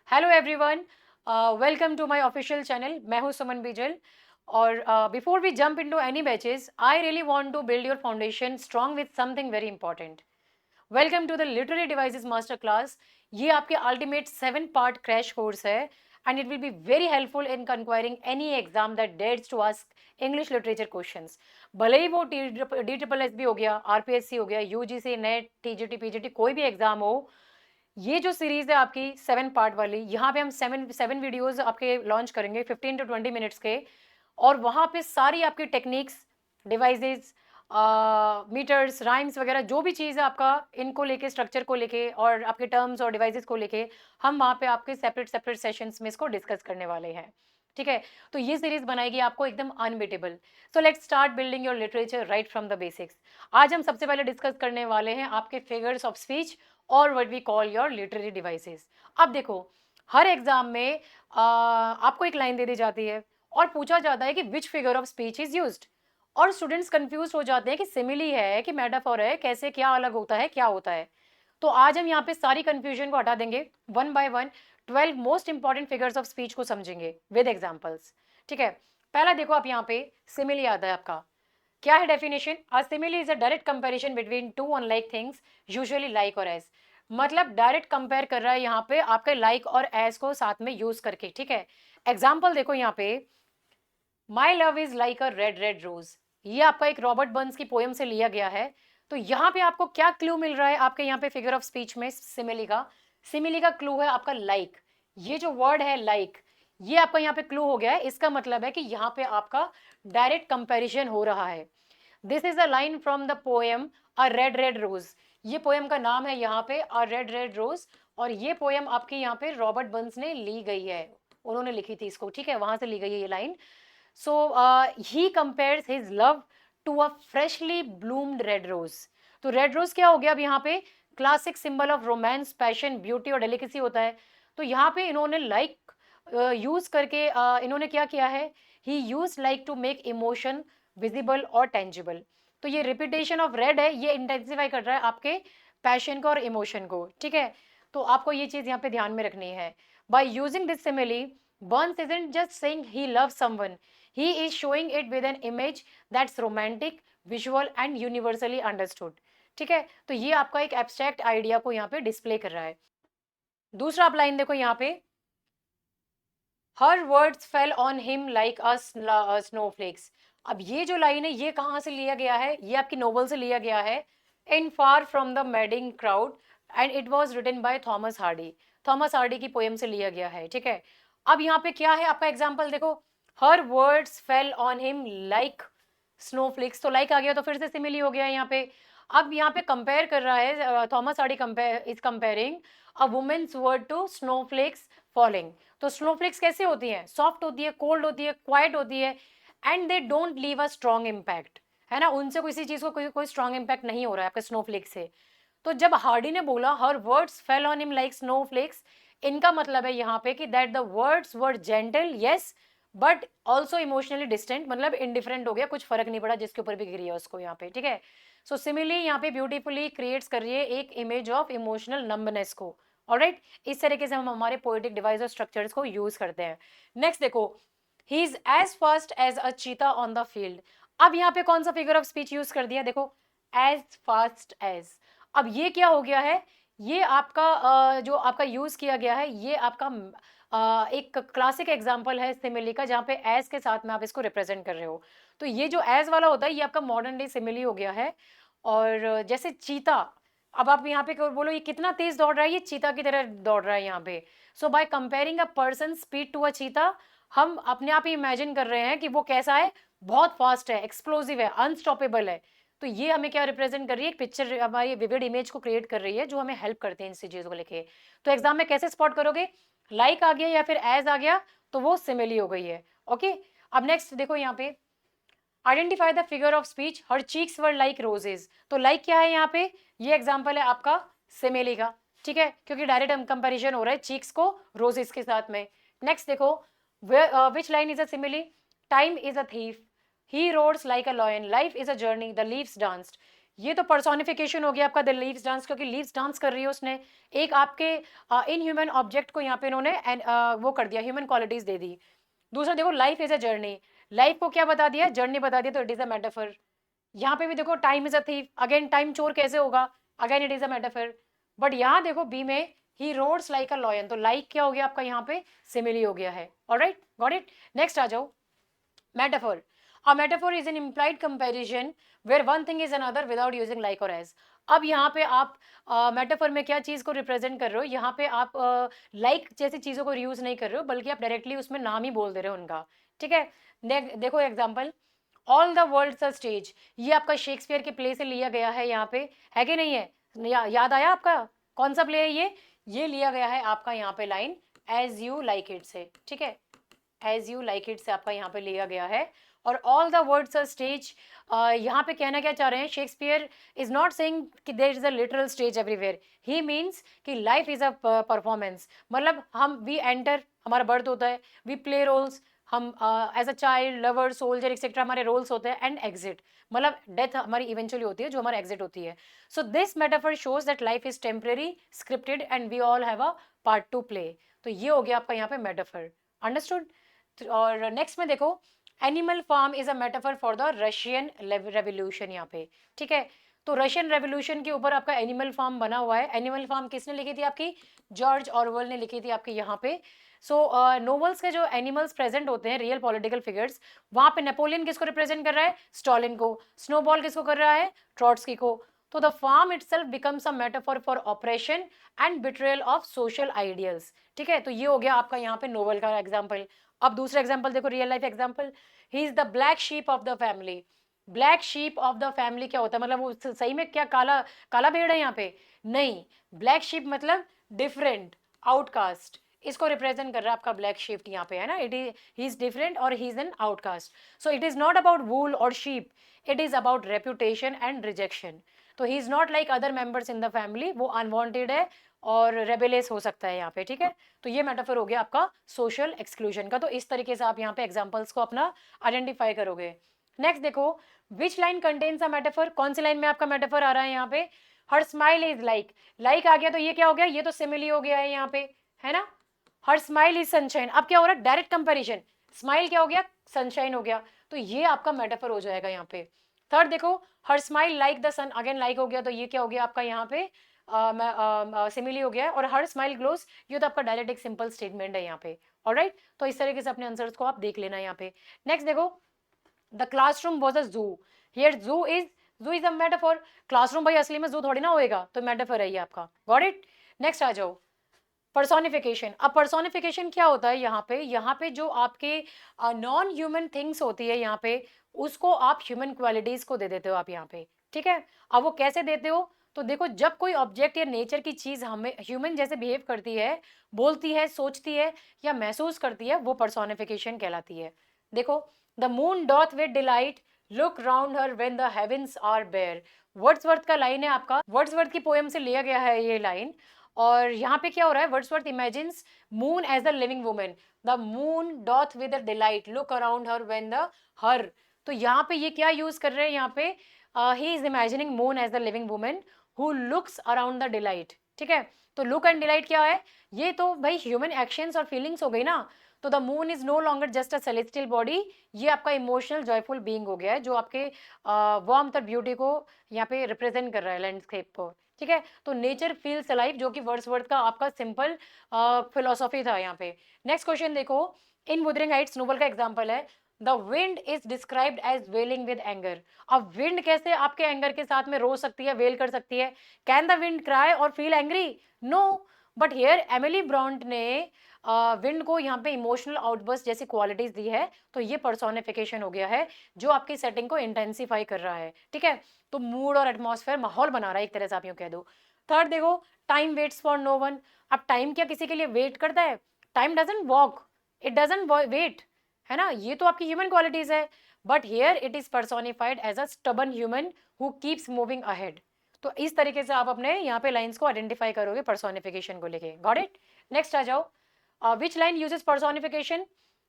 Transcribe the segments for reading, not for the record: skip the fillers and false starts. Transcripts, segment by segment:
Hello everyone, welcome to my official channel. मैं हूं सुमन बिजल और before we jump into any batches I really want to build your foundation strong with something very important. Welcome to the literary devices master class. ये आपके ultimate 7 part crash course है and it will be very helpful in conquering any exam that dares to ask English literature questions. भले ही वो D triple S B हो गया, RPSC हो गया, यूजीसी, नेट, टीजीटी, पीजीटी, कोई भी एग्जाम हो। ये जो सीरीज है आपकी 7 पार्ट वाली, यहाँ पे हम सेवन सेवन वीडियोस आपके लॉन्च करेंगे 15 to 20 मिनट्स के। और वहाँ पे सारी आपकी टेक्निक्स, डिवाइसेस, मीटर्स, राइम्स वगैरह जो भी चीज़ है आपका, इनको लेके, स्ट्रक्चर को लेके और आपके टर्म्स और डिवाइसेस को लेके, हम वहाँ पे आपके सेपरेट सेपरेट सेशंस में इसको डिस्कस करने वाले हैं। ठीक है, तो ये सीरीज बनाएगी आपको एकदम unbeatable. So let's start building your literature right from the basics. आज हम सबसे पहले डिस्कस करने वाले हैं आपके फिगर्स ऑफ स्पीच और what we call your literary devices. अब देखो, हर एग्जाम में आपको एक लाइन दे दी जाती है और पूछा जाता है कि which figure of speech is used. और स्टूडेंट्स कंफ्यूज हो जाते हैं कि सिमिली है कि मेटाफोर है, कैसे, क्या अलग होता है, क्या होता है। तो आज हम यहाँ पे सारी कंफ्यूजन को हटा देंगे, one by one 12 most important figures of speech को समझेंगे विद एग्जाम्पल्स। ठीक है, पहला देखो आप यहाँ पे सिमिली आता है आपका। क्या है definition? A simile is a direct comparison between two unlike things, usually like और एज। मतलब डायरेक्ट कंपेयर कर रहा है यहाँ पे आपके लाइक और एज को साथ में यूज करके। ठीक है, एग्जाम्पल देखो यहाँ पे, my love is like a red red rose. ये आपका एक रॉबर्ट बर्न्स की पोएम से लिया गया है। तो यहाँ पे आपको क्या क्लू मिल रहा है आपके यहाँ पे फिगर ऑफ स्पीच में? सिमिली का क्लू है आपका लाइक। ये जो वर्ड है लाइक, ये आपका यहाँ पे क्लू हो गया है। इसका मतलब है कि यहाँ पे आपका डायरेक्ट कंपैरिजन हो रहा है। This is a line from the poem a red red rose. ये पोएम का नाम है यहाँ पे अ रेड रेड रोज। और ये पोएम आपकी यहाँ पे रॉबर्ट बर्न्स ने ली गई है, उन्होंने लिखी थी इसको। ठीक है, वहां से ली गई है ये line. So he compares his love to a freshly bloomed red rose. तो रेड रोज क्या हो गया अब यहाँ पे? Classic symbol of romance, passion, beauty और डेलिकेसी होता है। तो यहाँ पे इन्होंने लाइक यूज करके इन्होंने क्या किया है? He use like to make emotion visible और टेंजिबल। तो ये रिपीटेशन ऑफ रेड है, ये इंटेंसिफाई कर रहा है आपके पैशन को और इमोशन को। ठीक है, तो आपको ये चीज यहाँ पे ध्यान में रखनी है। By using this simile, Burns isn't just saying he loves someone, he is showing it with an image that's romantic, visual and universally understood. ठीक है, तो ये आपका एक एब्स्ट्रैक्ट आइडिया को यहाँ पे डिस्प्ले कर रहा है। दूसरा आप लाइन देखो यहाँ पे, हर words fell on him like a snowflakes. अब ये जो लाइन है ये कहाँ से लिया गया है? ये आपकी नोवेल से लिया गया है, in far from the madding crowd, and it was written by Thomas Hardy. Thomas Hardy की पोएम से लिया गया है। ठीक है, अब यहाँ पे क्या है आपका एग्जाम्पल देखो, हर words fell on him like snowflakes. तो लाइक आ गया तो फिर से सिमिली हो गया यहाँ पे। अब यहाँ पे कंपेयर कर रहा है, Thomas Hardy compare is comparing a women's word to snowflakes falling. तो स्नोफ्लेक्स कैसे होती हैं? सॉफ्ट होती है, कोल्ड होती है, क्वाइट होती है, and they don't leave a strong impact. है ना, उनसे किसी चीज को कोई स्ट्रॉन्ग इम्पैक्ट नहीं हो रहा है आपके स्नोफ्लेक से। तो जब हार्डी ने बोला हर words fell on him like snowflakes, इनका मतलब है यहाँ पे कि that the words were gentle, yes, but also emotionally distant. मतलब इनडिफरेंट हो गया, कुछ फर्क नहीं पड़ा जिसके ऊपर भी गिरी है उसको यहाँ पे। ठीक है, सो सिमिली यहाँ पे ब्यूटीफुली क्रिएट्स कर रही है एक इमेज ऑफ इमोशनल नंबनेस को। ऑलराइट, इस तरीके से हम हमारे पोएटिक डिवाइस और स्ट्रक्चर्स को यूज करते हैं। नेक्स्ट देखो, he is as fast as a cheetah on the field. अब यहाँ पे कौन सा फिगर ऑफ स्पीच यूज कर दिया? देखो, एज फास्ट एज। अब ये क्या हो गया है? ये आपका जो आपका यूज किया गया है, ये आपका एक क्लासिक एग्जांपल है सिमिली का, जहाँ पे एज के साथ में आप इसको रिप्रेजेंट कर रहे हो। तो ये जो एज वाला होता है ये आपका मॉडर्न डे सिमिली हो गया है। और जैसे चीता, अब आप यहाँ पे बोलो ये कितना तेज दौड़ रहा है, ये चीता की तरह दौड़ रहा है यहाँ पे। So by comparing a person speed to a cheetah, हम अपने आप ही इमेजिन कर रहे हैं कि वो कैसा है, बहुत फास्ट है, एक्सप्लोसिव है, अनस्टॉपेबल है। तो ये हमें क्या रिप्रेजेंट कर रही है? एक पिक्चर, हमारी विविड इमेज को क्रिएट कर रही है, जो हमें हेल्प करते हैं इन चीजों को लेके। तो एग्जाम में कैसे स्पॉट करोगे? लाइक आ गया या फिर एज आ गया तो वो सिमिली हो गई है। ओके, अब नेक्स्ट देखो यहाँ पे, identify the figure of speech, her cheeks were like roses. तो लाइक क्या है यहाँ पे? ये एग्जाम्पल है आपका सिमिली का। ठीक है, क्योंकि डायरेक्ट कंपेरिजन हो रहा है चीक्स को रोजेस के साथ में। नेक्स्ट देखो, which line is a simile? Time is a thief, he roads like a lion, life is a journey, the leaves danced. ये तो पर्सोनिफिकेशन हो गया आपका द लीव्स डांस, क्योंकि लीव्स डांस कर रही है उसने, एक आपके इन ह्यूमन ऑब्जेक्ट को यहाँ पे इन्होंने वो कर दिया, ह्यूमन क्वालिटीज दे दी। दूसरा देखो life is a journey, life को क्या बता दिया, जर्नी बता दिया, तो इट इज अ मेटाफर। यहाँ पे भी देखो time is a thief, again time चोर कैसे होगा, again it is a metaphor. But यहाँ देखो बी में ही रोड्स लाइक अ लॉयन, तो लाइक क्या हो गया आपका यहाँ पे, सिमिली हो गया है। Alright, got it. नेक्स्ट आ जाओ, metaphor. A metaphor is an implied comparison where one thing is another without using like or as. अब यहाँ पे आप मेटाफर में क्या चीज को रिप्रेजेंट कर रहे हो, यहाँ पे आप लाइक जैसी चीजों को यूज नहीं कर रहे हो, बल्कि आप डायरेक्टली उसमें नाम ही बोल दे रहे हो उनका। ठीक है, देखो example, all the world's a stage, ये आपका शेक्सपियर के प्ले से लिया गया है यहाँ पे, है कि नहीं है, याद आया आपका, कौन सा प्ले है ये लिया गया है आपका यहाँ पे line as you like it से। ठीक है, एज यू लाइक इट से आपका यहाँ पे लिया गया है। और all the words are stage, यहाँ पे कहना क्या चाह रहे हैं, शेक्सपियर इज नॉट सेइंग कि there is a literal stage everywhere, he means कि लाइफ इज अ परफॉर्मेंस। मतलब हम वी एंटर, हमारा बर्थ होता है, वी प्ले रोल्स, हम as a child, lover, soldier etcetera हमारे रोल्स होते हैं, एंड एग्जिट, मतलब डेथ हमारी इवेंचुअली होती है, जो हमारा एग्जिट होती है। So this metaphor shows that life is temporary, scripted, and we all have a part to play. तो ये हो गया आपका यहाँ पे मेटाफर, अंडरस्टूड। और नेक्स्ट में देखो, animal farm is a metaphor for the Russian revolution यहाँ पे। ठीक है, तो रशियन रेवोल्यूशन के ऊपर आपका एनिमल फार्म बना हुआ है। एनिमल फार्म किसने लिखी थी आपकी, जॉर्ज ऑरवेल ने लिखी थी आपके यहाँ पे। सो नोवेल्स के जो एनिमल्स प्रेजेंट होते हैं, रियल पॉलिटिकल फिगर्स, वहां पे नेपोलियन किसको रिप्रेजेंट कर रहा है, स्टॉलिन को, स्नोबॉल किसको कर रहा है, ट्रॉट्स्की को। तो the farm itself becomes a metaphor for operation and betrayal of social ideals. ठीक है, तो ये हो गया आपका यहाँ पे नोवेल का एग्जाम्पल। अब दूसरा एग्जाम्पल देखो, real life example, he is the black sheep of the family. Black sheep of the family क्या होता है, मतलब वो सही में क्या काला काला भेड़ है यहाँ पे, नहीं, ब्लैक शीप मतलब डिफरेंट, आउटकास्ट, इसको रिप्रेजेंट कर रहा है आपका ब्लैक शीप यहाँ पे, है ना, it is he is different और he is an outcast. So it is not about wool और sheep, it is about reputation and rejection. तो he is not like other members in the family, वो unwanted है और rebellious हो सकता है यहाँ पे। ठीक है, तो ये मेटाफर हो गया आपका सोशल एक्सक्लूजन का। तो इस तरीके से आप यहाँ पे एग्जांपल्स को अपना आइडेंटिफाई करोगे। नेक्स्ट देखो, which line contains a metaphor, कौन सी लाइन में आपका मेटाफर आ रहा है यहाँ पे, her smile is like, like आ गया तो ये क्या हो गया, ये तो सिमिली हो गया है यहाँ पे, है ना। हर स्माइल इज सनशाइन, अब क्या हो रहा है, डायरेक्ट कंपेरिजन, स्माइल क्या हो गया, सनशाइन हो गया, तो ये आपका मेटाफर हो जाएगा यहाँ पे। थर्ड देखो, her smile like the sun, again like हो गया, तो ये क्या हो गया आपका यहाँ पे, सिमिली हो गया है। और हर स्माइल ग्लोस, ये तो आपका डायरेक्ट एक सिंपल स्टेटमेंट है यहाँ पे। ऑलराइट, तो इस तरीके से अपने आंसर्स को आप देख लेना यहाँ पे। नेक्स्ट देखो, द क्लासरूम वॉज अ जू, हियर जू इज अ मेटाफर, क्लासरूम भाई असली में जू थोड़ी ना होएगा, तो मेटाफर है ये आपका, गॉट इट। नेक्स्ट आ जाओ, पर्सोनिफिकेशन। अब पर्सोनिफिकेशन क्या होता है यहाँ पे जो आपके नॉन ह्यूमन थिंग्स होती है यहाँ पे, उसको आप ह्यूमन क्वालिटीज को दे देते हो आप यहाँ पे। ठीक है, अब वो कैसे देते हो, तो देखो जब कोई ऑब्जेक्ट या नेचर की चीज हमें ह्यूमन जैसे बिहेव करती है, बोलती है, सोचती है या महसूस करती है, वो पर्सोनिफिकेशन कहलाती है। देखो, the moon doth with delight look round her when the heavens are bare, Wordsworth का लाइन है आपका, वर्ड्सवर्थ की पोएम से लिया गया है ये लाइन। और यहाँ पे क्या हो रहा है, Wordsworth imagines moon as a living women, the moon doth with a delight look around her when the her, तो यहाँ पे ये क्या यूज कर रहे हैं यहाँ पे, he is imagining moon as the living women who looks around the delight. ठीक है, तो लुक एंड डिलाइट क्या है, ये तो भाई ह्यूमन एक्शंस और फीलिंग्स हो गई ना। तो the moon is no longer just a celestial body, ये आपका इमोशनल जॉयफुल बीइंग हो गया है, जो आपके वार्मथ और ब्यूटी को यहाँ पे रिप्रेजेंट कर रहा है, लैंडस्केप को। ठीक है, तो नेचर फील्स अलाइव, जो कि वर्ड्सवर्थ का आपका सिंपल फिलोसॉफी था यहाँ पे। नेक्स्ट क्वेश्चन देखो, इन वुदरिंग हाइट्स नोवेल का एग्जांपल है, the wind is described as wailing with anger. अब विंड कैसे आपके एंगर के साथ में रो सकती है, वेल कर सकती है, कैन द विंड क्राई और feel angry, no. But here Emily Bronte ने विंड को यहाँ पे इमोशनल आउटबर्स्ट जैसी क्वालिटीज दी है, तो ये पर्सोनिफिकेशन हो गया है, जो आपकी सेटिंग को इंटेंसिफाई कर रहा है। ठीक है, तो मूड और एटमॉस्फेयर, माहौल बना रहा है एक तरह से, आप यूँ कह दो। थर्ड देखो, time waits for no one, अब टाइम क्या किसी के लिए वेट करता है, time doesn't walk, it doesn't wait, है ना, ये तो आपकी ह्यूमन क्वालिटीज है। But here it is personified as a stubborn human who keeps moving ahead. तो इस तरीके से आप अपने यहाँ पे लाइंस को आइडेंटिफाई करोगे पर्सोनिफिकेशन को लेके, गॉट इट। नेक्स्ट आ जाओ, which line uses personification,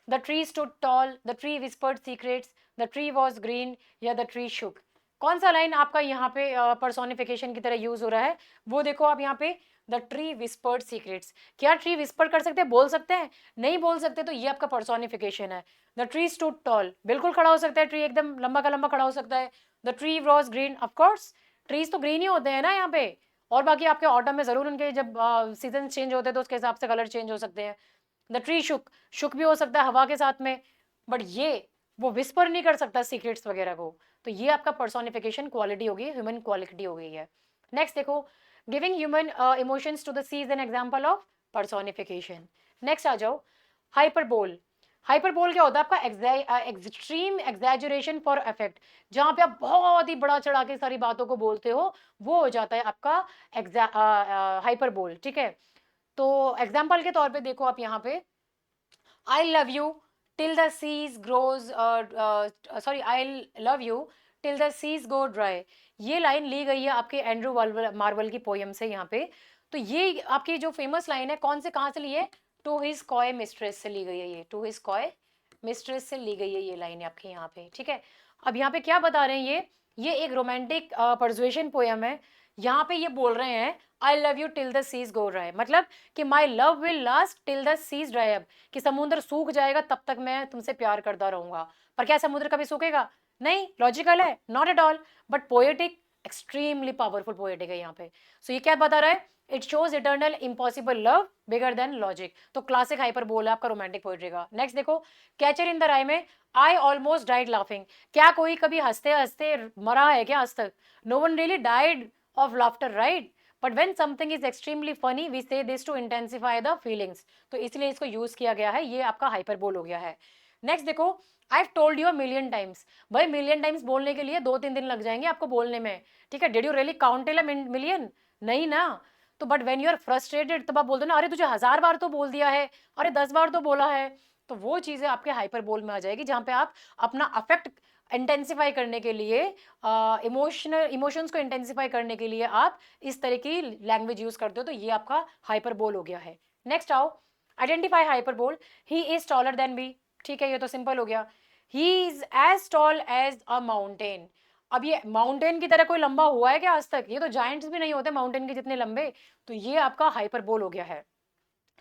the tree stood tall, the tree whispered secrets, the tree was green, या the tree shook, कौन सा लाइन आपका यहाँ पे पर्सोनिफिकेशन की तरह यूज हो रहा है, वो देखो आप यहाँ पे, द ट्री विस्पर्ड सीक्रेट्स। क्या ट्री विस्पर कर सकते हैं, बोल सकते हैं? नहीं बोल सकते, तो ये आपका पर्सोनिफिकेशन है। द ट्री स्टूड टॉल, बिल्कुल खड़ा हो सकता है ट्री, एकदम लंबा का लंबा खड़ा हो सकता है। The tree was green, of course trees तो ग्रीन ही होते हैं ना यहाँ पे। और बाकी आपके ऑटम में जरूर उनके जब सीजन चेंज होते हैं तो उसके हिसाब से कलर चेंज हो सकते हैं। द ट्री शुक, शुक भी हो सकता है हवा के साथ में, बट ये वो विस्पर नहीं कर सकता सीक्रेट्स वगैरह को। तो ये आपका पर्सोनिफिकेशन क्वालिटी होगी, ह्यूमन क्वालिटी हो गई है। नेक्स्ट देखो, giving human emotions to the sea is an example of personification. Next आ जाओ, हाइपरबोल। हाइपरबोल क्या होता है आपका, एक्सट्रीम एग्जैजुरेशन फॉर इफेक्ट, जहां पे आप बहुत ही बड़ा चढ़ा के सारी बातों को बोलते हो, वो हो जाता है आपका हाइपरबोल। ठीक है, तो एग्जाम्पल के तौर पे देखो आप यहाँ पे, I love you till the seas grows, sorry, I love you till the seas go dry. ये लाइन ली गई है आपके एंड्रू मार्वल की पोयम से यहाँ पे। तो ये आपकी जो फेमस लाइन है, कौन से कहाँ से ली है, टू हिज कॉय मिस्ट्रेस से ली गई है, ये टू हिज कॉय मिस्ट्रेस से ली गई है ये लाइन आपके यहाँ पे। ठीक है, अब यहाँ पे क्या बता रहे हैं, ये एक रोमांटिक परसुएशन पोयम है। यहाँ पे ये बोल रहे हैं I love you till the seas go dry, मतलब कि my love will last till the seas dry up, कि समुद्र सूख जाएगा तब तक मैं तुमसे प्यार करता रहूंगा। पर क्या समुद्र कभी सूखेगा? नहीं, लॉजिकल है, not at all, but poetic, extremely powerful poetic है यहाँ पे। सो ये क्या बता रहा है, it shows eternal impossible love bigger than logic. तो क्लासिक हाइपर बोल है आपका रोमांटिक पोएट्री का। नेक्स्ट देखो, कैचर इन द राय में, आई ऑलमोस्ट डाइड लाफिंग। क्या कोई कभी हंसते हंसते मरा है क्या आज तक? No one really died of laughter, right? But when something is extremely funny we say this to intensify the feelings. तो इसलिए इसको यूज किया गया है, ये आपका हाइपरबोल हो गया है। नेक्स्ट देखो, I told you a million times. भाई मिलियन टाइम्स बोलने के लिए 2-3 दिन लग जाएंगे आपको बोलने में। ठीक है, did you really count till a million? नहीं ना। तो but when you are frustrated तब आप बोलते हो ना, अरे तुझे 1000 बार तो बोल दिया है, अरे 10 बार तो बोला है। तो वो चीजें आपके हाइपरबोल में आ जाएगी, जहां पे आप अपना अफेक्ट इंटेंसिफाई करने के लिए, इमोशंस को इंटेंसिफाई करने के लिए आप इस तरह की लैंग्वेज यूज करते हो। तो ये आपका हाइपरबोल हो गया है। नेक्स्ट आओ, identify hyperbole. He is taller than B. ठीक है, ये तो सिंपल हो गया। He is as tall as a mountain. अब ये माउंटेन की तरह कोई लंबा हुआ है क्या आज तक? ये तो जाइंट्स भी नहीं होते माउंटेन के जितने लंबे। तो ये आपका हाइपरबोल हो गया है।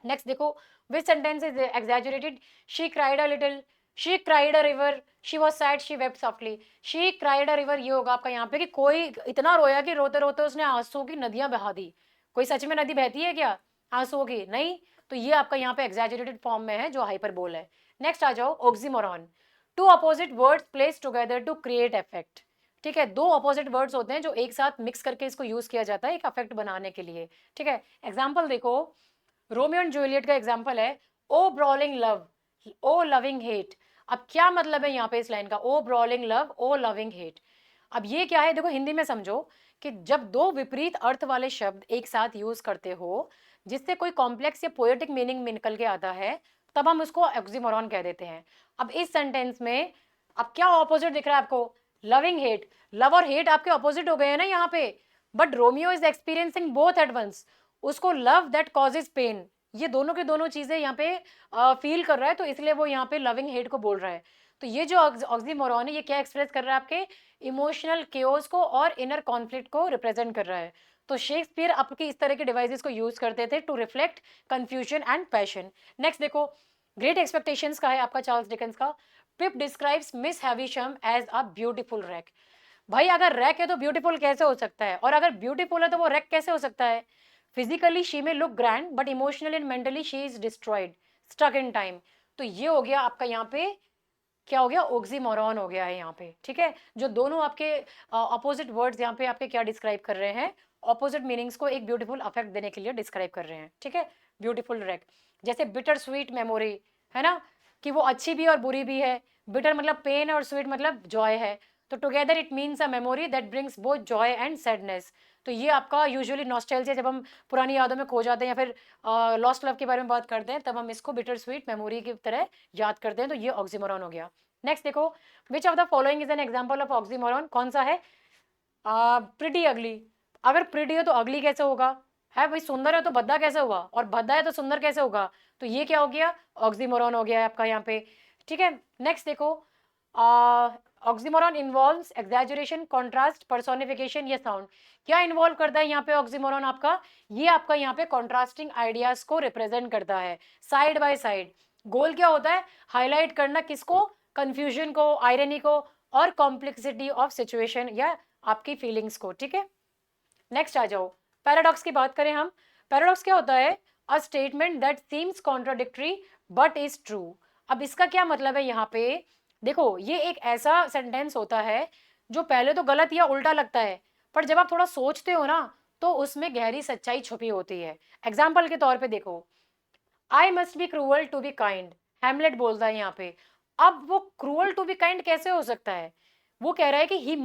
नेक्स्ट देखो, विच sentence is exaggerated, she cried a little, she cried a river, she was sad, she wept softly. She cried a river, ये होगा आपका यहाँ पे कि कोई इतना रोया कि रोते रोते उसने आंसुओं की नदियां बहा दी। कोई सच में नदी बहती है क्या आंसुओं की? नहीं। तो ये आपका यहाँ पे एग्जैजरेटेड फॉर्म में है, जो हाइपरबोल है। नेक्स्ट आ जाओ, oxymoron. Two opposite words place together to create effect. ठीक है, दो अपोजिट वर्ड्स होते हैं जो एक साथ मिक्स करके इसको यूज किया जाता है एक इफेक्ट बनाने के लिए। ठीक है, एग्जाम्पल देखो, रोमियो एंड जूलियट का एग्जाम्पल है, ओ ब्रॉलिंग लव, ओ लविंग हेट। अब क्या मतलब है यहाँ पे इस लाइन का, ओ ब्रॉलिंग लव, ओ लविंग हेट। अब ये क्या है, देखो हिंदी में समझो कि जब दो विपरीत अर्थ वाले शब्द एक साथ यूज करते हो, जिससे कोई कॉम्प्लेक्स या पोएटिक मीनिंग में निकल के आता है, तब हम उसको ऑक्सीमोरॉन कह देते हैं। अब इस सेंटेंस में अब क्या ऑपोजिट दिख रहा है आपको, लविंग हेट। लव और हेट आपके ऑपोजिट हो गए हैं ना यहाँ पे, but Romeo is experiencing both at once. उसको लव दैट कॉजेज पेन, ये दोनों की दोनों चीजें यहाँ पे फील कर रहा है, तो इसलिए वो यहाँ पे लविंग हेट को बोल रहा है। तो ये जो ऑक्सीमोरॉन है, ये क्या एक्सप्रेस कर रहा है, आपके इमोशनल केओस को और इनर कॉन्फ्लिक्ट को रिप्रेजेंट कर रहा है। तो शेक्सपियर आपके इस तरह के डिवाइसेस को यूज करते थे to reflect confusion and passion. Next देखो, ग्रेट एक्सपेक्टेशंस का है आपका, चार्ल्स डिकेंस का। Pip describes Miss Havisham as a beautiful wreck. भाई अगर रैक है तो ब्यूटीफुल कैसे हो सकता है, और अगर ब्यूटीफुल है तो वो रैक कैसे हो सकता है? Physically she may look grand, but emotionally and mentally she is destroyed, stuck in time. तो ये हो गया आपका यहाँ पे, क्या हो गया, ऑक्सीमोरॉन हो गया है यहाँ पे। ठीक है, जो दोनों आपके अपोजिट वर्ड्स यहाँ पे आपके क्या डिस्क्राइब कर रहे हैं, ऑपोजिट मीनिंग्स को एक ब्यूटीफुल अफेक्ट देने के लिए डिस्क्राइब कर रहे हैं। ठीक है, ब्यूटीफुल रैक, जैसे बिटर स्वीट मेमोरी, है ना, कि वो अच्छी भी और बुरी भी है। बिटर मतलब पेन और स्वीट मतलब जॉय है। तो together it means a memory that brings both Joy and sadness. तो ये आपका यूजुअली नॉस्टैल्जिया, जब हम पुरानी यादों में खो जाते हैं या फिर लॉस्ट लव के बारे में बात करते हैं, तब हम इसको बिटर स्वीट मेमोरी की तरह याद करते हैं। तो ये ऑक्सीमोरॉन हो गया। नेक्स्ट देखो, which of the following is an example of oxymoron, कौन सा है? प्रिटी अगली। अगर प्रिटी है तो अगली कैसे होगा? है भाई, सुंदर है तो भद्दा कैसे होगा, और भद्दा है तो सुंदर कैसे होगा? तो ये क्या हो गया, ऑक्सीमोरॉन हो गया है आपका यहाँ पे। ठीक है, नेक्स्ट देखो, oxymoron involves exaggeration, contrast, personification या साउंड। क्या इन्वॉल्व करता है यहाँ पे ऑक्सीमोरॉन आपका? ये आपका यहाँ पे कॉन्ट्रास्टिंग आइडियाज को रिप्रेजेंट करता है साइड बाय साइड। गोल क्या होता है? हाईलाइट करना किसको? कंफ्यूजन को, आयरनी को और कॉम्प्लेक्सिटी ऑफ सिचुएशन या आपकी फीलिंग्स को। ठीक है, नेक्स्ट आ जाओ। पैराडॉक्स की बात करें हम। पैराडॉक्स क्या होता है? A statement that seems contradictory but is true. अब इसका क्या मतलब है यहाँ पे? देखो, ये एक ऐसा सेंटेंस होता है जो पहले तो गलत या उल्टा लगता है, पर जब आप थोड़ा सोचते हो ना तो उसमें गहरी सच्चाई छुपी होती है। एग्जाम्पल के तौर पे देखो, I must be cruel to be kind, Hamlet बोलता है यहाँ पे। अब वो क्रूअल टू बी काइंड कैसे हो सकता है? वो कह रहा है कि ही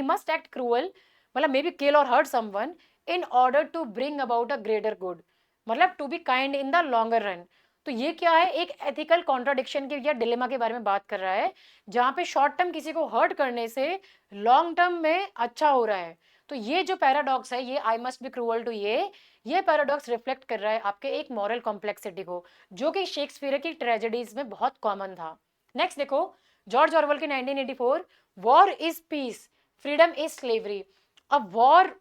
मस्ट एक्ट क्रूअल, मतलब मे बी किल और hurt someone in order to bring about a greater good, मतलब to be kind in the longer run. तो ये क्या है? एक एथिकल कॉन्ट्राडिक्शन के या डिलेमा के बारे में बात कर रहा है, जहां पे शॉर्ट टर्म किसी को हर्ट करने से लॉन्ग टर्म में अच्छा हो रहा है। तो ये जो पैराडॉक्स है, ये I must be cruel to, ये पैराडॉक्स रिफ्लेक्ट कर रहा है आपके एक मॉरल कॉम्प्लेक्सिटी को, जो कि शेक्सपियर की ट्रेजेडीज में बहुत कॉमन था। नेक्स्ट देखो, जॉर्ज ऑरवेल के 1984, war is peace, freedom is slavery. अब वॉर,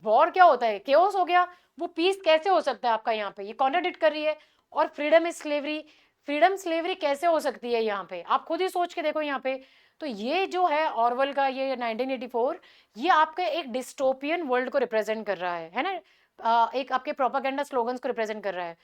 वॉर क्या होता है? केओस हो गया, वो पीस कैसे हो सकता है आपका? यहाँ पे ये कॉन्ट्राडिक्ट कर रही है। और freedom is slavery, freedom slavery कैसे हो सकती है? यहाँ पे आप खुद ही सोच के देखो यहाँ पे। तो ये जो है ऑरवेल का ये 1984, ये आपके एक डिस्टोपियन वर्ल्ड को रिप्रेजेंट कर रहा है ना? एक आपके प्रोपागेंडा स्लोगन्स को रिप्रेजेंट कर रहा है।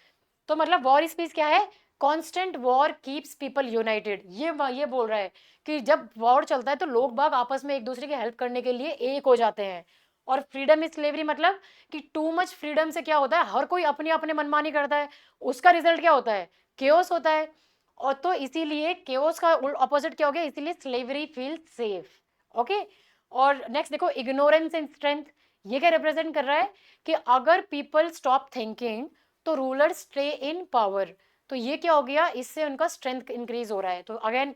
तो मतलब वॉर इज पीस क्या है? Constant war keeps people United. ये बोल रहा है कि जब वॉर चलता है तो लोग बाग आपस में एक दूसरे की हेल्प करने के लिए एक हो जाते हैं। और फ्रीडम इज स्लेवरी मतलब कि टू मच फ्रीडम से क्या होता है? हर कोई अपनी अपने मनमानी करता है, उसका रिजल्ट क्या होता है? केओस होता है। और तो इसीलिए केओस का ऑपोजिट क्या हो गया? इसीलिए स्लेवरी फील सेफ। ओके, और नेक्स्ट देखो, इग्नोरेंस एंड स्ट्रेंथ, ये क्या रिप्रेजेंट कर रहा है? कि अगर पीपल स्टॉप थिंकिंग तो रूलर स्टे इन पावर। तो ये क्या हो गया? इससे उनका स्ट्रेंथ इंक्रीज हो रहा है। तो अगेन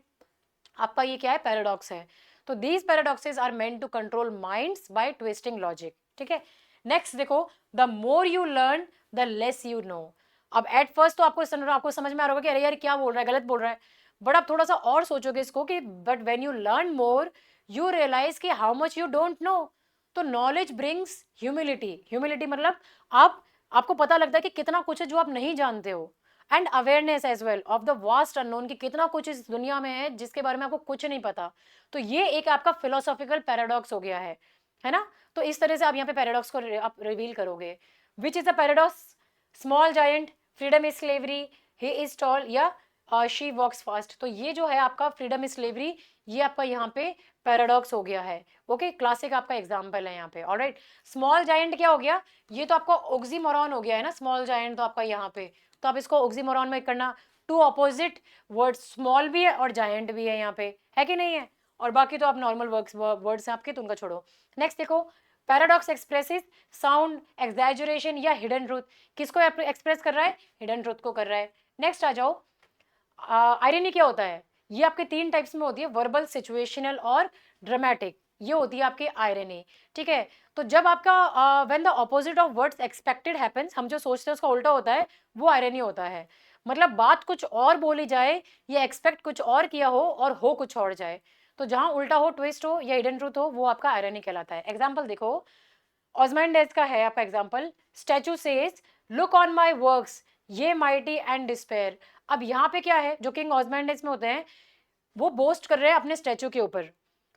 आपका ये क्या है? पैराडॉक्स है। तो these paradoxes are meant to control minds by twisting logic. ठीक है, नेक्स्ट देखो, the more you learn the less you know. अब एट फर्स्ट तो आपको समझ में आ रहा होगा कि अरे यार क्या बोल रहा है, गलत बोल रहा है। बट आप थोड़ा सा और सोचोगे इसको कि but when you learn more you realize कि how much you don't know. तो नॉलेज ब्रिंग्स ह्यूमिलिटी, ह्यूमिलिटी मतलब आपको पता लगता है कि कितना कुछ है जो आप नहीं जानते हो। And awareness as well of the vast unknown, कि कितना कुछ इस दुनिया में है जिसके बारे में आपको कुछ नहीं पता। तो ये एक आपका फिलोसॉफिकल पैराडॉक्स हो गया है ना? तो इस तरह से आप यहाँ पे पैराडॉक्स को आप रिवील करोगे। Which is a paradox? Small giant, freedom is slavery, he is tall या शी वॉक्स फास्ट। तो ये जो है आपका फ्रीडम इज स्लेवरी, ये आपका यहाँ पे पैराडॉक्स हो गया है। ओके, क्लासिक आपका एग्जाम्पल है यहाँ पे। ऑलराइट, स्मॉल जायंट क्या हो गया? ये तो आपका ऑक्सीमोरॉन हो गया है ना, स्मॉल जायंट तो आपका यहाँ पे। तो आप इसको ऑक्सीमोरॉन में करना, टू अपोजिट वर्ड, स्मॉल भी है और जायंट भी है यहाँ पे, है कि नहीं है? और बाकी तो आप नॉर्मल वर्ड्स हैं आपके, तो उनका छोड़ो। नेक्स्ट देखो, पैराडॉक्स एक्सप्रेसेस साउंड एग्जैजुरेशन या हिडन ट्रूथ। किसको एक्सप्रेस कर रहा है? हिडन ट्रूथ को कर रहा है। नेक्स्ट आ जाओ, आयरनी क्या होता है? ये आपके तीन टाइप्स में होती है, वर्बल, सिचुएशनल और ड्रामेटिक। ये होती है आपकी आयरनी। ठीक है, तो जब आपका when the opposite of words expected happens, हम जो सोचते हैं उसका उल्टा होता है, वो आयरनी होता है। मतलब बात कुछ और बोली जाए या एक्सपेक्ट कुछ और किया हो कुछ और जाए। तो जहां उल्टा हो, ट्विस्ट हो या हिडन ट्रूथ हो, वो आपका आयरनी कहलाता है। एग्जाम्पल देखो, ऑजमैंडेज का है आपका example, statue says look on my works ye mighty and despair. अब यहाँ पे क्या है? जो किंग ऑजमैंडेज में होते हैं वो बोस्ट कर रहे हैं अपने स्टैचू के ऊपर,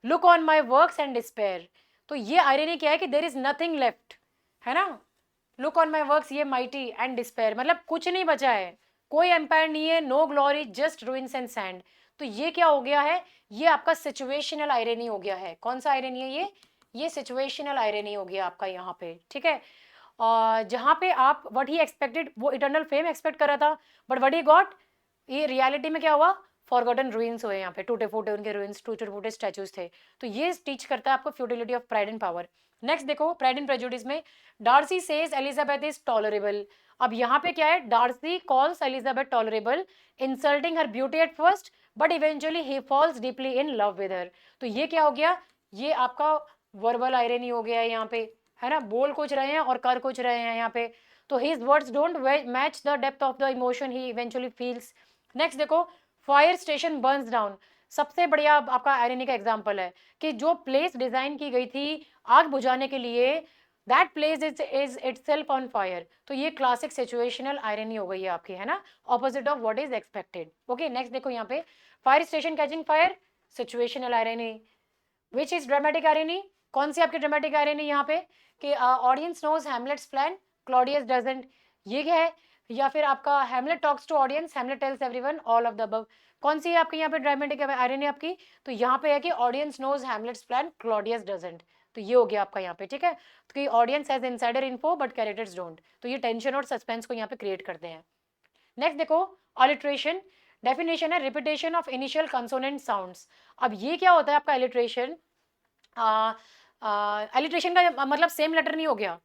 look on my works and despair. तो ये आयरनी क्या है? कि देर इज नथिंग लेफ्ट, है ना? Look on my works ye mighty and despair मतलब कुछ नहीं बचा है, कोई एम्पायर नहीं है, no glory just ruins and sand. तो ये क्या हो गया है? ये आपका सिचुएशनल आयरनी हो गया है। कौन सा आयरनी है ये सिचुएशनल आयरनी हो गया आपका यहाँ पे। ठीक है, जहाँ पे आप व्हाट ही एक्सपेक्टेड, वो इटर्नल फेम एक्सपेक्ट कर रहा था, बट व्हाट ही गॉट, ये रियलिटी में क्या हुआ? फॉरगॉटन रूइंस हुए यहाँ पे, टूटे फूटे उनके रूइंस, टूटे फूटे स्टैचूज थे। तो ये टीच करता है आपको futility of pride and power. Next देखो, प्राइड एंड प्रेजुडिस में Darcy says Elizabeth is tolerable. अब यहाँ पे क्या है? Darcy calls Elizabeth tolerable, insulting her beauty at first but eventually he falls deeply in love with her. तो ये क्या हो गया? ये आपका वर्बल आयरनी हो गया है यहाँ पे, है ना? बोल कुछ रहे हैं और कर कुछ रहे हैं यहाँ पे। तो his words don't match the depth of the emotion he eventually feels. Next देखो, फायर स्टेशन बर्न्स डाउन, सबसे बढ़िया आपका आयरनी का एग्जाम्पल है कि जो प्लेस डिजाइन की गई थी आग बुझाने के लिए, that place is itself on fire. तो ये क्लासिक सिचुएशनल आयरनी हो गई है आपकी, है ना, opposite of what is expected. Okay, next देखो यहाँ पे, fire station catching fire, situational irony. Which is dramatic irony, कौन सी आपकी ड्रामेटिक आयरनी यहाँ पे, कि audience knows Hamlet's plan, Claudius doesn't, ये क्या है, या फिर आपका Hamlet talks to audience, Hamlet tells everyone all of the above. कौन सी है आपकी यहाँ पे ड्रामेटिक आयरनी आपकी, तो यहाँ पे है कि audience knows Hamlet's plan, Claudius doesn't. तो ये हो गया आपका यहाँ पे, ठीक है, तो कि audience has insider info but characters don't, तो ये टेंशन और सस्पेंस को यहाँ पे क्रिएट करते हैं। नेक्स्ट देखो, अलिट्रेशन, डेफिनेशन है repetition of initial consonant sounds. अब ये क्या होता है आपका अलिट्रेशन, एलिट्रेशन का मतलब सेम लेटर नहीं हो गया,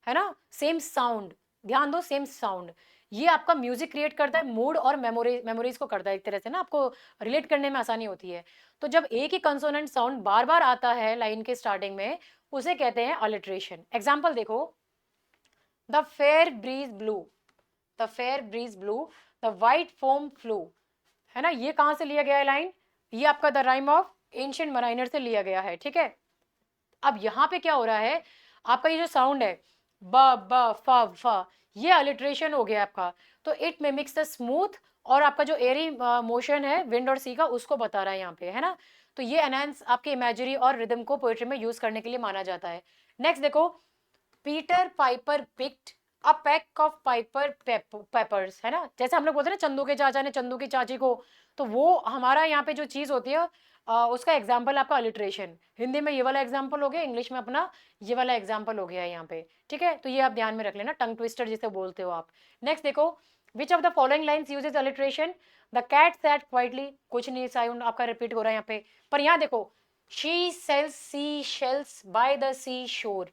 है ना, सेम साउंड, ध्यान दो, सेम साउंड। ये आपका म्यूजिक क्रिएट करता है, मूड और मेमोरीज को करता है एक तरह से ना, आपको रिलेट करने में आसानी होती है। तो जब एक ही कंसोनेंट साउंड बार बार आता है लाइन के स्टार्टिंग में, उसे कहते हैं अलिट्रेशन। एग्जाम्पल देखो, the fair breeze blew, the fair breeze blew, the white foam flew, है ना, ये कहां से लिया गया है लाइन, ये आपका the rhyme of ancient mariner से लिया गया है, ठीक है। अब यहाँ पे क्या हो रहा है, आपका ये जो साउंड है ब ब फ, ये अलिट्रेशन हो गया आपका। तो इट मिमिक्स द स्मूथ, और आपका जो एरी मोशन है विंड और सी का, उसको बता रहा है यहाँ पे, है ना। तो ये एनहांस आपके इमेजरी और रिदम को पोएट्री में यूज करने के लिए माना जाता है। नेक्स्ट देखो, Peter Piper picked a pack of Piper papers, है ना, जैसे हम लोग बोलते हैं ना, चंदू के चाचा ने चंदू की चाची को, तो वो हमारा यहाँ पे जो चीज होती है उसका एग्जाम्पल आपका अलिट्रेशन। हिंदी में ये वाला एग्जाम्पल हो गया, इंग्लिश में अपना ये वाला एग्जाम्पल हो गया है यहाँ पे, ठीक है। तो ये आप ध्यान में रख लेना, टंग ट्विस्टर जिसे बोलते हो आप। नेक्स्ट देखो, which of the following lines uses alliteration, the cat sat quietly, कुछ नहीं साउंड आपका रिपीट हो रहा है यहाँ पे, पर यहाँ देखो, she sells sea shells by the sea shore,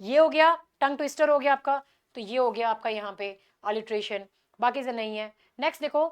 ये हो गया टंग ट्विस्टर हो गया आपका। तो ये हो गया आपका यहाँ पे अलिट्रेशन, बाकी से नहीं है। नेक्स्ट देखो,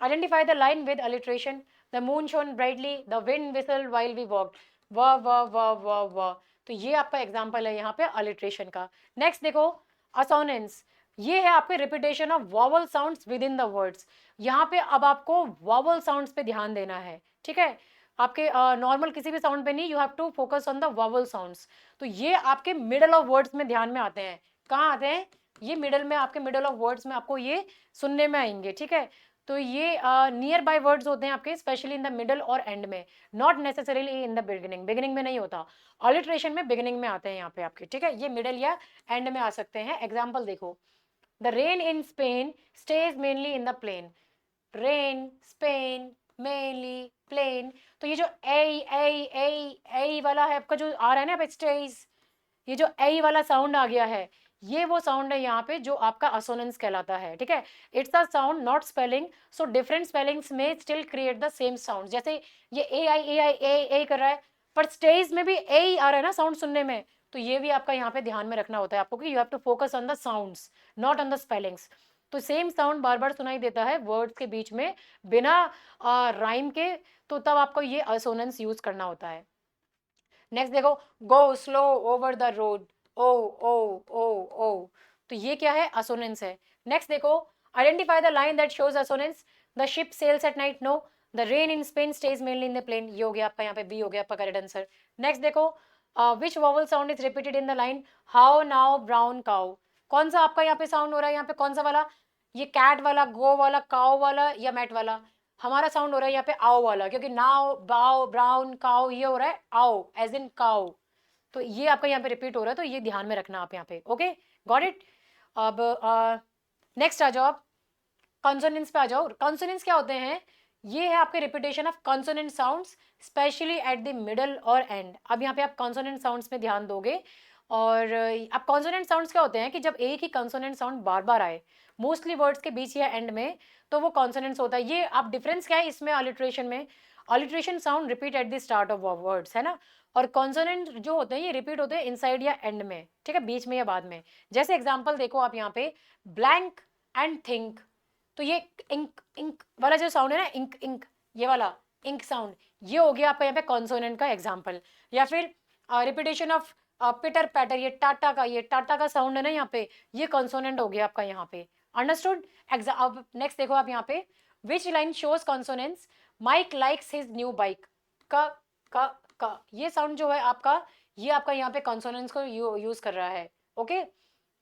identify the line with alliteration, the moon shone brightly, the wind whistle while we walk, वाह वाह वाह वाह वाह। तो ये आपका एग्जाम्पल है यहाँ पे अलिट्रेशन का। नेक्स्ट देखो, असोनेंस, ये है आपके repetition of vowel sounds with in the words. यहाँ पे अब आपको वॉवल साउंड्स पे ध्यान देना है, ठीक है, आपके नॉर्मल किसी भी साउंड पे नहीं, you have to focus on the vowel sounds. तो ये आपके मिडल ऑफ वर्ड्स में ध्यान में आते हैं, कहाँ आते हैं, ये मिडल में, आपके मिडल ऑफ वर्ड्स में आपको ये सुनने में आएंगे, ठीक है। तो ये नियर बाय वर्ड्स होते हैं आपके, स्पेशली इन द मिडल और एंड में, not necessarily in the beginning, beginning में नहीं होता, ऑलिट्रेशन में बिगिनिंग में आते हैं यहाँ पे आपके, ठीक है, ये मिडल या एंड में आ सकते हैं। एग्जाम्पल देखो, the rain in Spain stays mainly in the plain, rain Spain mainly plain. तो ये जो ए वाला है आपका, जो आ रहा है ना स्टेज, ये जो ए वाला साउंड आ गया है, ये वो साउंड है यहाँ पे जो आपका असोनेंस कहलाता है, ठीक है। It's a sound not spelling, so different spellings में still create the same sound. जैसे ये ए कर रहा है, पर स्टेज में भी ए ही आ रहा है ना साउंड सुनने में, तो ये भी आपका यहाँ पे ध्यान में रखना होता है आपको कि you have to focus on the sounds, not on the spellings. तो सेम साउंड बार बार सुनाई देता है वर्ड्स के बीच में बिना राइम के, तो तब आपको ये असोनेंस यूज करना होता है। नेक्स्ट देखो, go slow over the road, O O O O, तो ये क्या है, असोनेंस है। नेक्स्ट देखो, identify the line that shows assonance, the ship sails at night, no, the rain in Spain stays mainly in the plain, ये हो गया आपका यहाँ पे बी हो गया आपका करेक्ट आंसर। नेक्स्ट देखो, which vowel sound is repeated in the line, how now brown cow, कौन सा आपका यहाँ पे साउंड हो रहा है, यहाँ पे कौन सा वाला, ये कैट वाला, गो वाला, काउ वाला, या मैट वाला, हमारा साउंड हो रहा है यहाँ पे आओ वाला, क्योंकि नाउ बाओ ब्राउन काउ ये हो रहा है आओ एज इन काउ। तो ये आपका यहाँ पे रिपीट हो रहा है, तो ये ध्यान में रखना आप यहाँ पे, ओके, गॉट इट। अब नेक्स्ट आ जाओ आप, कॉन्सोनेंट्स पे आ जाओ। कॉन्सोनेंट्स क्या होते हैं, ये है आपके repetition of consonant sounds specially at the middle और एंड। अब यहाँ पे आप कॉन्सोनेंट साउंड्स में ध्यान दोगे, और अब कॉन्सोनेंट साउंड्स क्या होते हैं कि जब एक ही कॉन्सोनेंट साउंड बार बार आए मोस्टली वर्ड्स के बीच या एंड में, तो वो कॉन्सोनेंट्स होता है। ये आप डिफरेंस क्या है इसमें अलिट्रेशन में, alliteration sound repeat at the start of words, है ना, और कॉन्सोनेंट जो होते हैं ये रिपीट होते हैं इनसाइड या एंड में, ठीक है, बीच में या बाद में। जैसे एग्जांपल देखो आप यहाँ पे, ब्लैंक एंड थिंक, तो ये इंक इंक वाला जो साउंड है ना, इंक इंक, ये वाला इंक साउंड, ये हो गया आपका यहाँ पे कॉन्सोनेंट का एग्जाम्पल। या फिर रिपीटेशन ऑफ पिटर पैटर, ये टाटा का साउंड है ना यहाँ पे, ये कॉन्सोनेंट हो गया आपका यहाँ पे, अंडरस्टूड। अब नेक्स्ट देखो आप यहाँ पे, which line shows consonance, Mike likes his new bike. का का ये साउंड जो है आपका, ये आपका यहाँ पे कॉन्सोनेंट्स को यूज कर रहा है। ओके,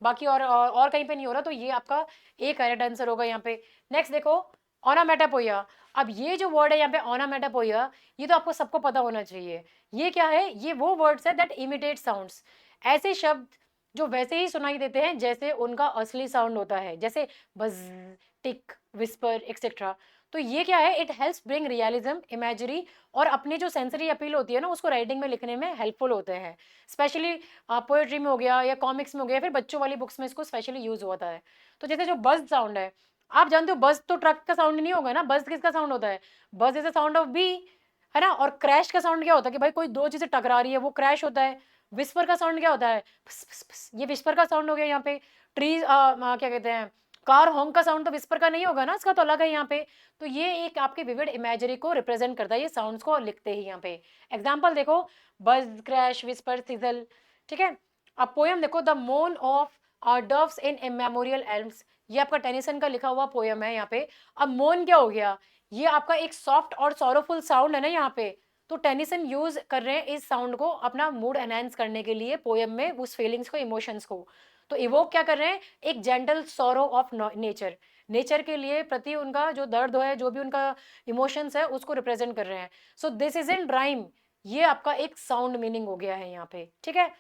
बाकी और कहीं पे नहीं हो रहा, तो ये आपका एक करेक्ट आंसर होगा यहाँ पे। नेक्स्ट देखो, ओनामेटापोइया। अब ये जो वर्ड है यहाँ पे ओनामेटापोइया, ये तो आपको सबको पता होना चाहिए। ये क्या है? ये वो वर्ड्स है दैट इमिटेट साउंड्स, ऐसे शब्द जो वैसे ही सुनाई देते हैं जैसे उनका असली साउंड होता है, जैसे बज, टिक, विस्पर एक्सेट्रा। तो ये क्या है? It helps bring realism, imagery, और अपनी जो सेंसरी अपील होती है ना, उसको राइटिंग में लिखने में हेल्पफुल होते हैं। स्पेशली पोएट्री में हो गया, या कॉमिक्स में हो गया, फिर बच्चों वाली बुक्स में इसको स्पेशली यूज होता है। तो जैसे जो बज साउंड है, आप जानते हो बज तो ट्रक का साउंड नहीं होगा ना, बज किसका साउंड होता है? Buzz is the sound of B, है ना। और क्रैश का साउंड क्या होता है? कि भाई कोई दो चीजें टकरा रही है, वो क्रैश होता है। विस्पर का साउंड क्या होता है? पस, पस, पस, ये विस्पर का साउंड हो गया यहाँ पे। ट्रीज क्या कहते हैं, कार हॉर्न का साउंड तो विस्पर का नहीं होगा ना, इसका तो अलग है यहाँ पे। तो ये एक आपके विविड इमेजरी को रिप्रेजेंट करता है, ये साउंड्स को लिखते ही यहाँ पे। एग्जाम्पल देखो, बज, क्रैश, विस्पर, सिजल। ठीक है। अब पोयम देखो, द मोन of doves in immemorial elms. ये आपका टेनिसन का लिखा हुआ पोयम है यहाँ पे। अब मोन क्या हो गया? ये आपका एक सॉफ्ट और सॉरोफुल साउंड है ना यहाँ पे। तो टेनिसन यूज कर रहे हैं इस साउंड को अपना मूड एनहांस करने के लिए पोयम में, उस फीलिंग्स को, इमोशंस को। तो इवोक क्या कर रहे हैं? एक gentle sorrow of nature, nature के लिए प्रति उनका जो दर्द है, जो भी उनका इमोशंस है, उसको रिप्रेजेंट कर रहे हैं। So this is in rhyme, ये आपका एक साउंड मीनिंग हो गया है यहाँ पे। ठीक है।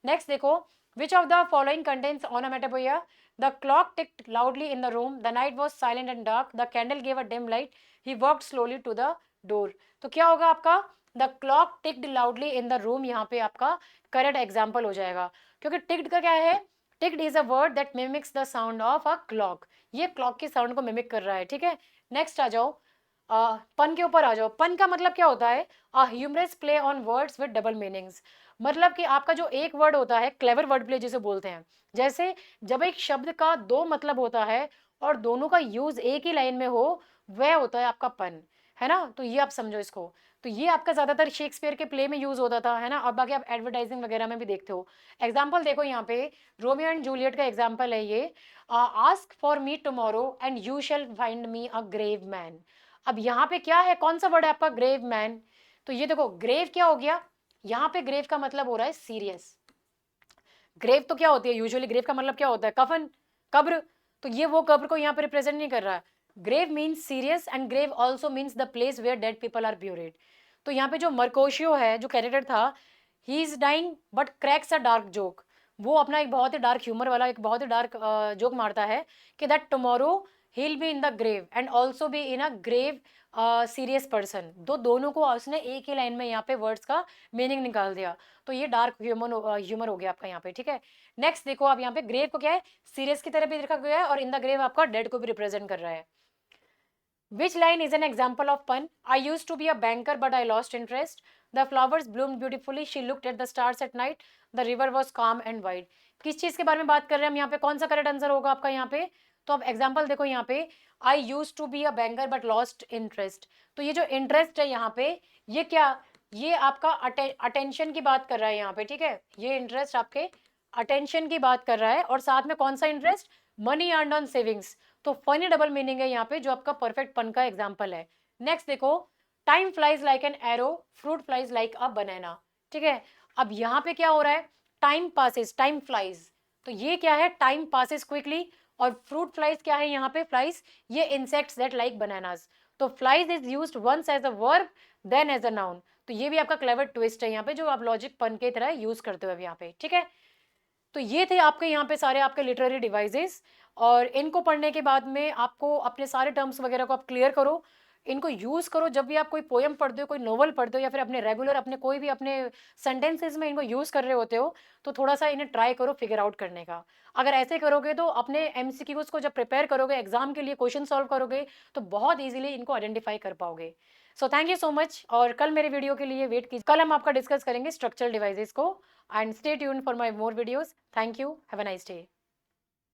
नेक्स्ट देखो, which of the following contains onomatopoeia? The clock ticked loudly in the room, the night was silent and dark, the candle gave a dim light, he walked slowly to the door. तो क्या होगा आपका? The clock ticked loudly in the room, यहाँ पे आपका correct example हो जाएगा। क्योंकि टिक्ड का क्या है? Ticked is a word that mimics the sound of a clock, ये क्लॉक के साउंड को मिमिक कर रहा है। ठीक है। नेक्स्ट आ जाओ, पन के ऊपर आ जाओ। पन का मतलब क्या होता है? Humorous play on words with double meanings. मतलब कि आपका जो एक वर्ड होता है, क्लेवर वर्ड प्ले जिसे बोलते हैं। जैसे जब एक शब्द का दो मतलब होता है और दोनों का यूज एक ही लाइन में हो, वह होता है आपका पन, है ना। तो ये आप समझो इसको। तो ये आपका ज्यादातर शेक्सपियर के प्ले में यूज होता था, है ना। और बाकी आप एडवर्टाइजिंग वगैरह में भी देखते हो। एग्जाम्पल देखो यहाँ पे, रोमियो एंड जूलियट का एग्जाम्पल है ये। Ask for me tomorrow and you shall find me a grave man. अब यहाँ पे क्या है? कौन सा वर्ड है आपका? Grave man. तो ये देखो, ग्रेव क्या हो गया? यहाँ पे ग्रेव का मतलब हो रहा है सीरियस। ग्रेव तो क्या होती है यूजुअली? ग्रेव का मतलब क्या होता है? कफन, कब्र। तो ये वो कब्र को यहाँ पे रिप्रेजेंट नहीं कर रहा है। Grave means serious, and grave also means the place where dead people are buried. तो यहाँ पे जो मर्कोशियो है, जो कैरेक्टर था, he is dying but cracks a dark joke. वो अपना एक बहुत ही डार्क ह्यूमर वाला एक बहुत ही डार्क जोक मारता है कि that tomorrow he'll be in the grave and also be in a grave serious person. दोनों को उसने एक ही लाइन में यहाँ पे वर्ड्स का मीनिंग निकाल दिया। तो ये डार्क ह्यूमर हो गया आपका यहाँ पे। ठीक है। नेक्स्ट देखो, आप यहाँ पे ग्रेव को क्या है? सीरियस की तरह भी लिखा गया है, और इन द ग्रेव आपका डेड को भी रिप्रेजेंट कर रहा है। Which line is an example of pun? I used to be a banker, but I lost interest. The flowers bloomed beautifully. She looked at the stars at night. The river was calm and wide. किस चीज के बारे में बात कर रहे हैं हम यहाँ पे? कौन सा करेक्ट आंसर होगा आपका यहाँ पे? तो अब एग्जाम्पल देखो यहाँ पे, I use to be a banker but lost interest. तो ये जो इंटरेस्ट है यहाँ पे, ये क्या? ये आपका अटेंशन की बात कर रहा है यहाँ पे। ठीक है। ये इंटरेस्ट आपके अटेंशन की बात कर रहा है, और साथ में कौन सा interest? Money earn on savings. तो फनी डबल मीनिंग है यहाँ पे, जो आपका परफेक्ट पन का एग्जाम्पल है। नेक्स्ट देखो, time flies like an arrow, fruit flies like a banana. ठीक है। अब यहाँ पे क्या हो रहा है? Time passes, time flies. तो ये क्या है? Time passes quickly. और फ्रूट फ्लाइज क्या है यहाँ पे? फ्लाइज, ये इंसेक्ट्स दैट लाइक बनानास। तो flies is used once as a verb, then as a noun. तो ये भी आपका क्लेवर ट्विस्ट है यहाँ पे, जो आप लॉजिक पन के तरह यूज करते हो अब यहाँ पे। ठीक है। तो ये थे आपके यहाँ पे सारे आपके लिटरेरी डिवाइसेस, और इनको पढ़ने के बाद में आपको अपने सारे टर्म्स वगैरह को आप क्लियर करो, इनको यूज करो जब भी आप कोई पोएम पढ़ते हो, कोई नोवेल पढ़ते हो, या फिर अपने रेगुलर अपने कोई भी अपने सेंटेंसेस में इनको यूज कर रहे होते हो, तो थोड़ा सा इन्हें ट्राई करो फिगर आउट करने का। अगर ऐसे करोगे तो अपने एमसीक्यूज को जब प्रिपेयर करोगे, एग्जाम के लिए क्वेश्चन सॉल्व करोगे, तो बहुत ईजिली इनको आइडेंटिफाई कर पाओगे। So thank you so much, और कल मेरे वीडियो के लिए वेट कीजिए। कल हम आपका डिस्कस करेंगे स्ट्रक्चरल डिवाइसेस को। And stay tuned for my more videos. Thank you, have a nice day.